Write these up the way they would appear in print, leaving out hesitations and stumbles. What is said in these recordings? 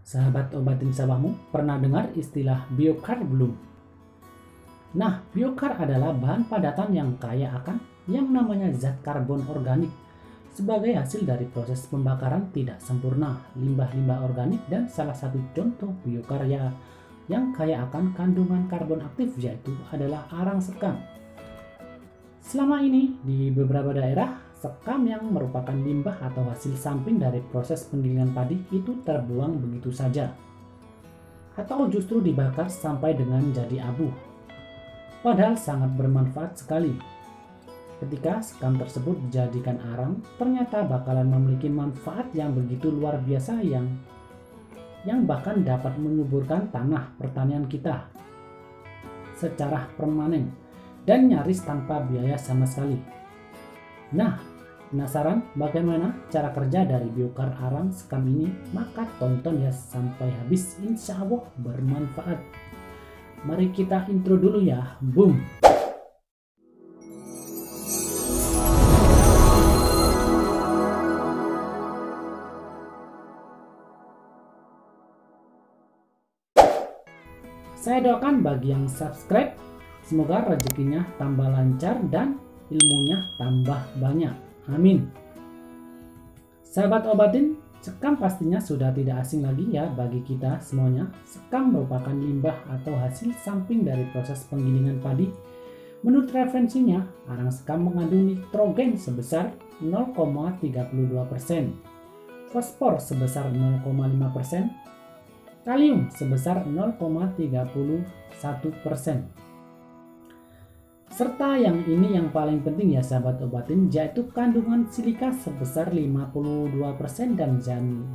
Sahabat obatin sawahmu, pernah dengar istilah biokar belum? Nah, biokar adalah bahan padatan yang kaya akan yang namanya zat karbon organik sebagai hasil dari proses pembakaran tidak sempurna limbah-limbah organik, dan salah satu contoh biokar yang kaya akan kandungan karbon aktif yaitu adalah arang sekam. Selama ini di beberapa daerah, sekam yang merupakan limbah atau hasil samping dari proses penggilingan padi itu terbuang begitu saja, atau justru dibakar sampai dengan jadi abu. Padahal sangat bermanfaat sekali. Ketika sekam tersebut dijadikan arang, ternyata bakalan memiliki manfaat yang begitu luar biasa yang bahkan dapat menyuburkan tanah pertanian kita secara permanen dan nyaris tanpa biaya sama sekali. Nah, penasaran bagaimana cara kerja dari biokar arang sekam ini? Maka tonton ya sampai habis, insya Allah bermanfaat. Mari kita intro dulu ya, boom! Saya doakan bagi yang subscribe, semoga rezekinya tambah lancar dan ilmunya tambah banyak. Amin. Sahabat obatin, sekam pastinya sudah tidak asing lagi ya bagi kita semuanya. Sekam merupakan limbah atau hasil samping dari proses penggilingan padi. Menurut referensinya, arang sekam mengandung nitrogen sebesar 0,32%, fosfor sebesar 0,5%, kalium sebesar 0,31%. Serta yang ini yang paling penting ya sahabat obatin, yaitu kandungan silika sebesar 52%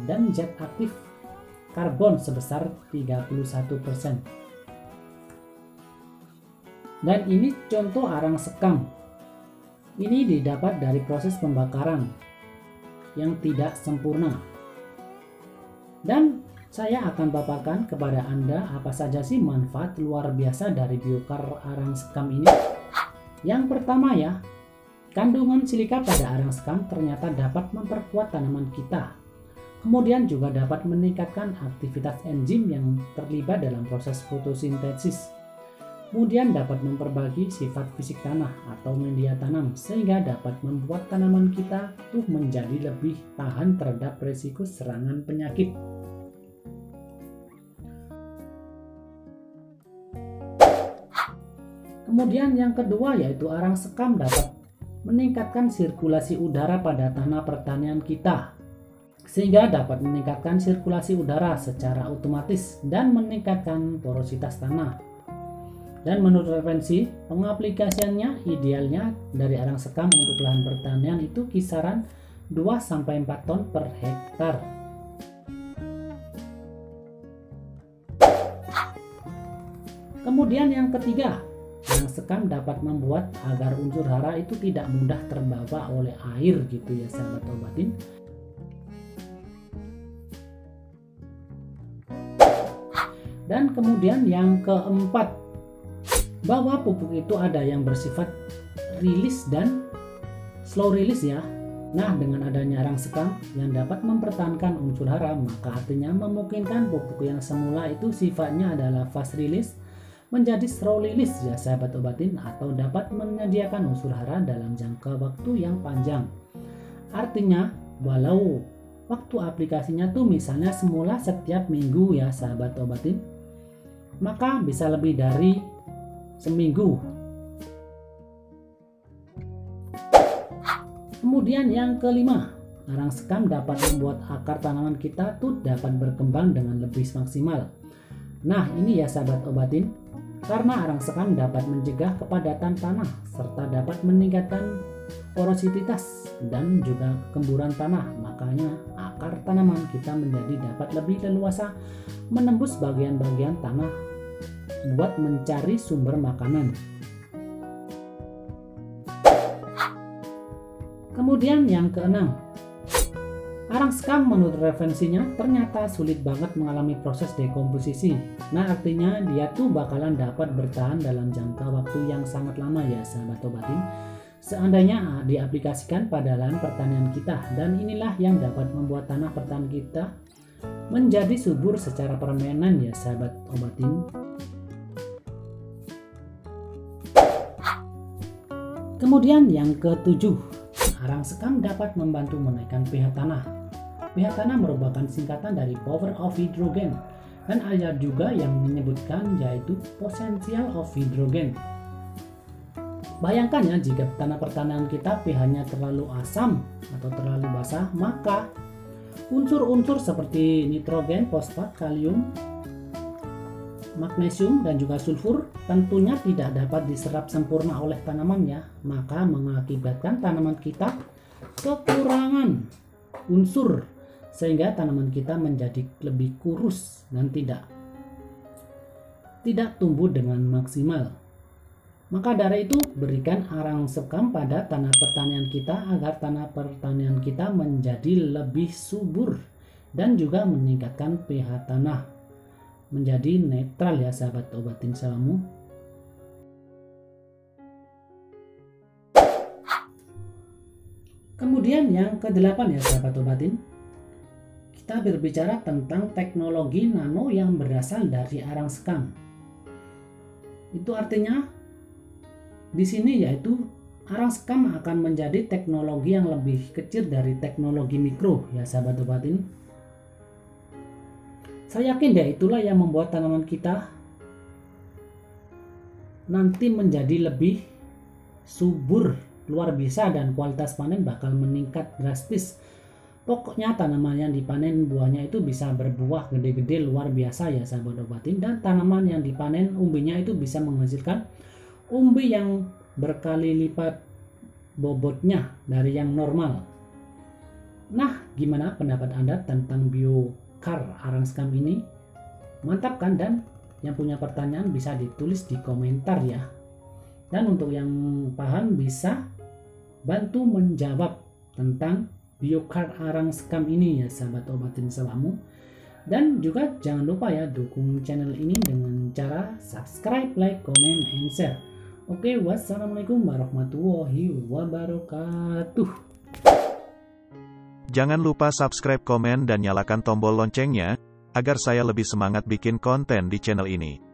dan zat aktif karbon sebesar 31%. Dan ini contoh arang sekam. Ini didapat dari proses pembakaran yang tidak sempurna. Dan saya akan paparkan kepada Anda apa saja sih manfaat luar biasa dari biokar arang sekam ini. Yang pertama ya, kandungan silika pada arang sekam ternyata dapat memperkuat tanaman kita. Kemudian juga dapat meningkatkan aktivitas enzim yang terlibat dalam proses fotosintesis. Kemudian dapat memperbaiki sifat fisik tanah atau media tanam sehingga dapat membuat tanaman kita tuh menjadi lebih tahan terhadap risiko serangan penyakit. Kemudian yang kedua yaitu arang sekam dapat meningkatkan sirkulasi udara pada tanah pertanian kita, sehingga dapat meningkatkan sirkulasi udara secara otomatis dan meningkatkan porositas tanah. Dan menurut referensi, pengaplikasiannya idealnya dari arang sekam untuk lahan pertanian itu kisaran 2-4 ton per hektar. Kemudian yang ketiga, arang sekam dapat membuat agar unsur hara itu tidak mudah terbawa oleh air gitu ya sahabat obatin. Dan kemudian yang keempat, bahwa pupuk itu ada yang bersifat rilis dan slow release ya. Nah, dengan adanya arang sekam yang dapat mempertahankan unsur hara, maka artinya memungkinkan pupuk yang semula itu sifatnya adalah fast release menjadi slow release ya sahabat obatin, atau dapat menyediakan unsur hara dalam jangka waktu yang panjang. Artinya walau waktu aplikasinya tuh misalnya semula setiap minggu ya sahabat obatin, maka bisa lebih dari seminggu. Kemudian yang kelima, arang sekam dapat membuat akar tanaman kita tuh dapat berkembang dengan lebih maksimal. Nah ini ya sahabat obatin, karena arang sekam dapat mencegah kepadatan tanah serta dapat meningkatkan porositas dan juga kemburan tanah, makanya akar tanaman kita menjadi dapat lebih leluasa menembus bagian-bagian tanah buat mencari sumber makanan. Kemudian yang keenam, arang sekam menurut referensinya ternyata sulit banget mengalami proses dekomposisi. Nah artinya dia tuh bakalan dapat bertahan dalam jangka waktu yang sangat lama ya sahabat obatin, seandainya diaplikasikan pada lahan pertanian kita. Dan inilah yang dapat membuat tanah pertanian kita menjadi subur secara permanen ya sahabat obatin. Kemudian yang ketujuh, arang sekam dapat membantu menaikkan pH tanah. pH tanah merupakan singkatan dari power of hydrogen, dan ada juga yang menyebutkan yaitu potential of hydrogen. Bayangkan ya, jika tanah pertanian kita pH-nya terlalu asam atau terlalu basah, maka unsur-unsur seperti nitrogen, fosfat, kalium, magnesium, dan juga sulfur tentunya tidak dapat diserap sempurna oleh tanamannya, maka mengakibatkan tanaman kita kekurangan unsur sehingga tanaman kita menjadi lebih kurus dan tidak tumbuh dengan maksimal. Maka dari itu, berikan arang sekam pada tanah pertanian kita agar tanah pertanian kita menjadi lebih subur dan juga meningkatkan pH tanah menjadi netral ya sahabat obatin selamu. Kemudian yang ke-8 ya sahabat obatin, kita berbicara tentang teknologi nano yang berasal dari arang sekam. Itu artinya di sini yaitu arang sekam akan menjadi teknologi yang lebih kecil dari teknologi mikro ya sahabat obatin. Saya yakin ya itulah yang membuat tanaman kita nanti menjadi lebih subur luar biasa dan kualitas panen bakal meningkat drastis. Pokoknya tanaman yang dipanen buahnya itu bisa berbuah gede-gede luar biasa ya sahabat obatin, dan tanaman yang dipanen umbinya itu bisa menghasilkan umbi yang berkali lipat bobotnya dari yang normal. Nah, gimana pendapat Anda tentang Biochar arang sekam ini? Mantap kan? Dan yang punya pertanyaan bisa ditulis di komentar ya. Dan untuk yang paham bisa bantu menjawab tentang Biochar arang sekam ini ya sahabat obatin selamu. Dan juga jangan lupa ya dukung channel ini dengan cara subscribe, like, comment, and share. Oke, wassalamualaikum warahmatullahi wabarakatuh. Jangan lupa subscribe, komen, dan nyalakan tombol loncengnya, agar saya lebih semangat bikin konten di channel ini.